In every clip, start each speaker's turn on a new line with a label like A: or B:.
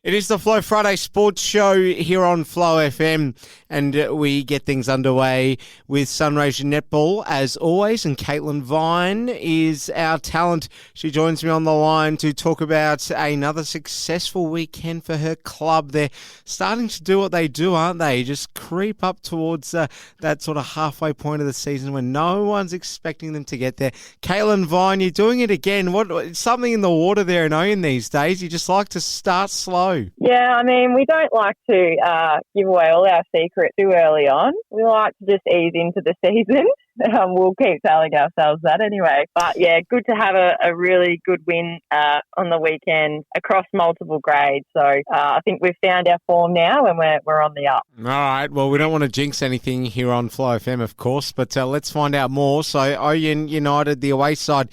A: It is the Flow Friday Sports Show here on Flow FM, and we get things underway with Sunraysia Netball as always. And Caitlin Vine is our talent. She joins me on the line to talk about another successful weekend for her club. They're starting to do what they do, aren't they? Just creep up towards that sort of halfway point of the season when no one's expecting them to get there. Caitlin Vine, you're doing it again. It's something in the water there in Ouyen these days. You just like to start slow.
B: Yeah, I mean, we don't like to give away all our secrets too early on. We like to just ease into the season. We'll keep telling ourselves that anyway. But yeah, good to have a really good win on the weekend across multiple grades. So I think we've found our form now and we're on the up.
A: All right. Well, we don't want to jinx anything here on Flow FM, of course, but let's find out more. So Ouyen United, the away side,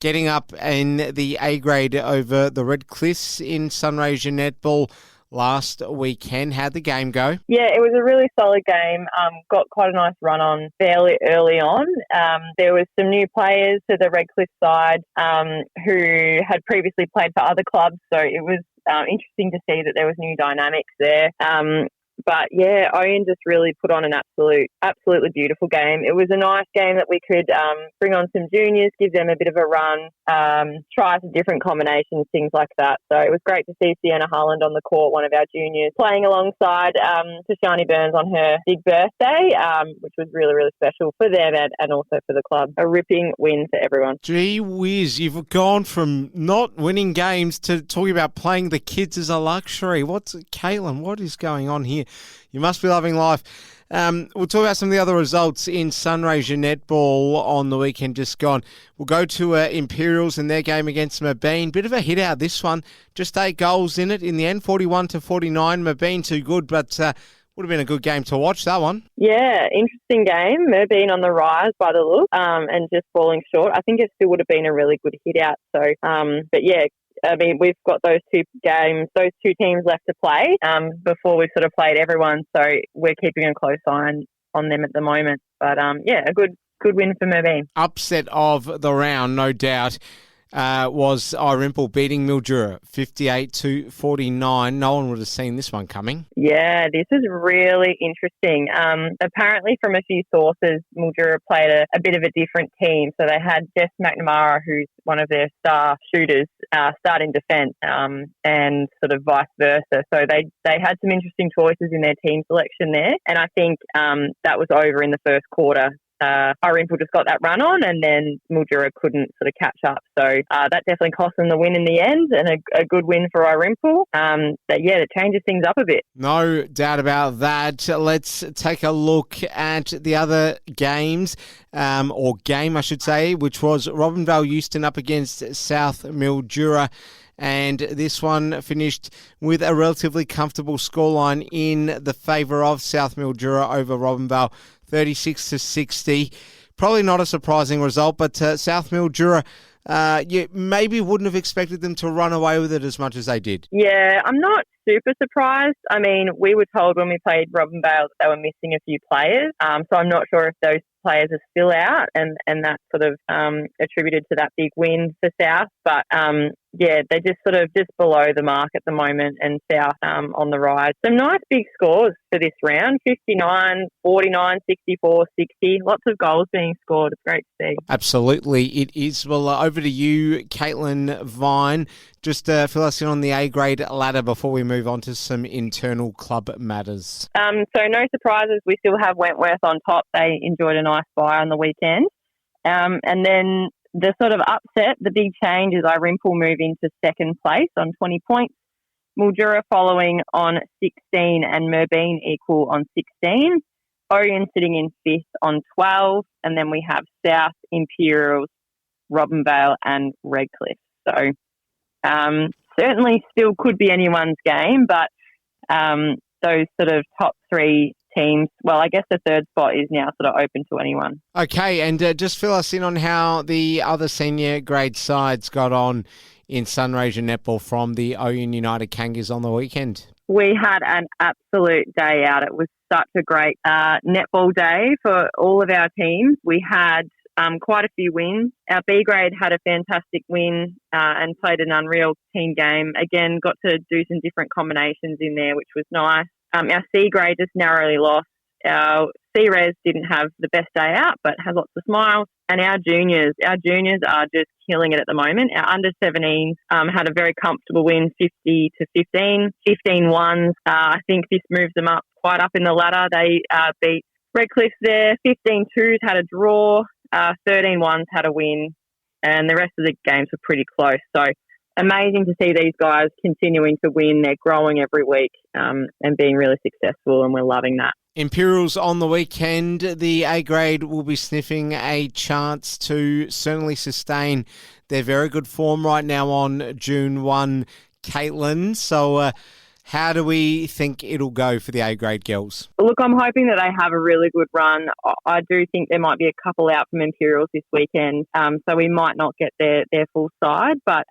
A: getting up in the A grade over the Red Cliffs in Sunraysia Netball last weekend. How'd the game go?
B: Yeah, it was a really solid game. Got quite a nice run on fairly early on. There was some new players to the Red Cliff side who had previously played for other clubs, so it was interesting to see that there was new dynamics there. But yeah, Ouyen just really put on an absolutely beautiful game. It was a nice game that we could bring on some juniors, give them a bit of a run, try some different combinations, things like that. So it was great to see Sienna Harland on the court, one of our juniors, playing alongside Tashani Burns on her big birthday, which was really, really special for them and also for the club. A ripping win for everyone.
A: Gee whiz, you've gone from not winning games to talking about playing the kids as a luxury. Caitlin, what is going on here? You must be loving life. We'll talk about some of the other results in Sunraysia Netball on the weekend just gone. We'll go to Imperials and their game against Mabeen. Bit of a hit out this one. Just 8 goals in it in the end, 41-49. Mabeen too good, but would have been a good game to watch, that one.
B: Yeah, interesting game. Mabeen on the rise by the look and just falling short. I think it still would have been a really good hit out. So, but yeah, I mean, we've got those two teams left to play before we've sort of played everyone. So we're keeping a close eye on them at the moment. But yeah, a good win for Mabeen.
A: Upset of the round, no doubt, was Irimple beating Mildura 58-49. No one would have seen this one coming.
B: Yeah, this is really interesting. Apparently, from a few sources, Mildura played a bit of a different team. So they had Jess McNamara, who's one of their star shooters, starting defence, and sort of vice versa. So they had some interesting choices in their team selection there. And I think that was over in the first quarter. Irimple just got that run on and then Mildura couldn't sort of catch up. So that definitely cost them the win in the end and a good win for Irimple. But yeah, it changes things up a bit.
A: No doubt about that. Let's take a look at the other games, or game I should say, which was Robinvale Euston up against South Mildura. And this one finished with a relatively comfortable scoreline in the favour of South Mildura over Robinvale, 36-60. Probably not a surprising result, but South Mildura, you maybe wouldn't have expected them to run away with it as much as they did.
B: Yeah, I'm not super surprised. I mean, we were told when we played Robinvale that they were missing a few players. So I'm not sure if those players are still out and that's sort of attributed to that big win for South. But yeah, they're just sort of just below the mark at the moment and South on the rise. Some nice big scores for this round, 59, 49, 64, 60. Lots of goals being scored. It's great to see.
A: Absolutely, it is. Well, over to you, Caitlin Vine. Just fill us in on the A-grade ladder before we move on to some internal club matters.
B: So no surprises. We still have Wentworth on top. They enjoyed a nice bye on the weekend. And then the sort of upset, the big change is Irimple moving to second place on 20 points. Mildura following on 16 and Mabeen equal on 16. Ouyen sitting in fifth on 12. And then we have South, Imperials, Robinvale and Redcliffe. So certainly still could be anyone's game, but those sort of top three teams, well, I guess the third spot is now sort of open to anyone.
A: Okay, and just fill us in on how the other senior grade sides got on in Sunraysia Netball from the Ouyen United Kangas on the weekend.
B: We had an absolute day out. It was such a great netball day for all of our teams. We had quite a few wins. Our B grade had a fantastic win and played an unreal team game. Again, got to do some different combinations in there, which was nice. Our C grade just narrowly lost. Our C-Res didn't have the best day out, but has lots of smiles. And our juniors are just killing it at the moment. Our under-17s had a very comfortable win, 50-15. 15-1s, I think this moves them up quite up in the ladder. They beat Redcliffe there. 15-2s had a draw. 13-1s had a win. And the rest of the games were pretty close. So amazing to see these guys continuing to win. They're growing every week and being really successful, and we're loving that.
A: Imperials on the weekend. The A grade will be sniffing a chance to certainly sustain their very good form right now on June 1, Caitlin. So how do we think it'll go for the A grade girls?
B: Look, I'm hoping that they have a really good run. I do think there might be a couple out from Imperials this weekend, so we might not get their full side, but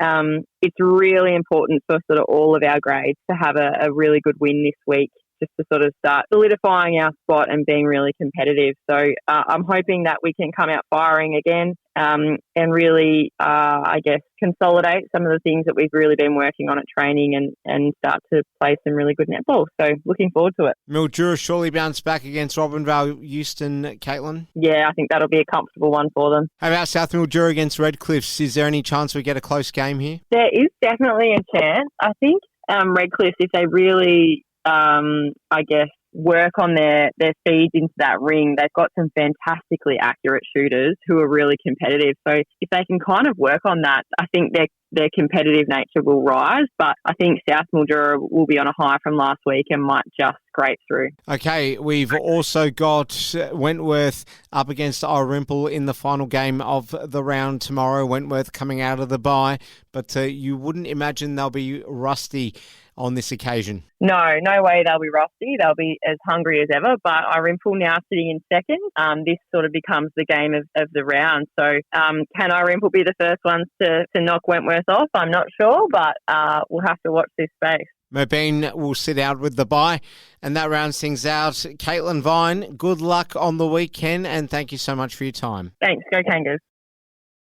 B: it's really important for sort of all of our grades to have a really good win this week, just to sort of start solidifying our spot and being really competitive. So I'm hoping that we can come out firing again and really, I guess, consolidate some of the things that we've really been working on at training and start to play some really good netball. So looking forward to it.
A: Mildura surely bounce back against Robinvale Euston, Caitlin?
B: Yeah, I think that'll be a comfortable one for them.
A: How about South Mildura against Redcliffs? Is there any chance we get a close game here?
B: There is definitely a chance. I think Redcliffe, if they really I guess, work on their feeds into that ring. They've got some fantastically accurate shooters who are really competitive. So if they can kind of work on that, I think their competitive nature will rise. But I think South Mildura will be on a high from last week and might just scrape through.
A: Okay, we've also got Wentworth up against Dalrymple in the final game of the round tomorrow. Wentworth coming out of the bye, but you wouldn't imagine they'll be rusty on this occasion.
B: No way they'll be rusty. They'll be as hungry as ever. But Dalrymple now sitting in second. This sort of becomes the game of the round. So can Dalrymple be the first ones to knock Wentworth off? I'm not sure, but we'll have to watch this space.
A: Mobeen will sit out with the bye, and that rounds things out. Caitlin Vine, good luck on the weekend, and thank you so much for your time.
B: Thanks. Go Kangas.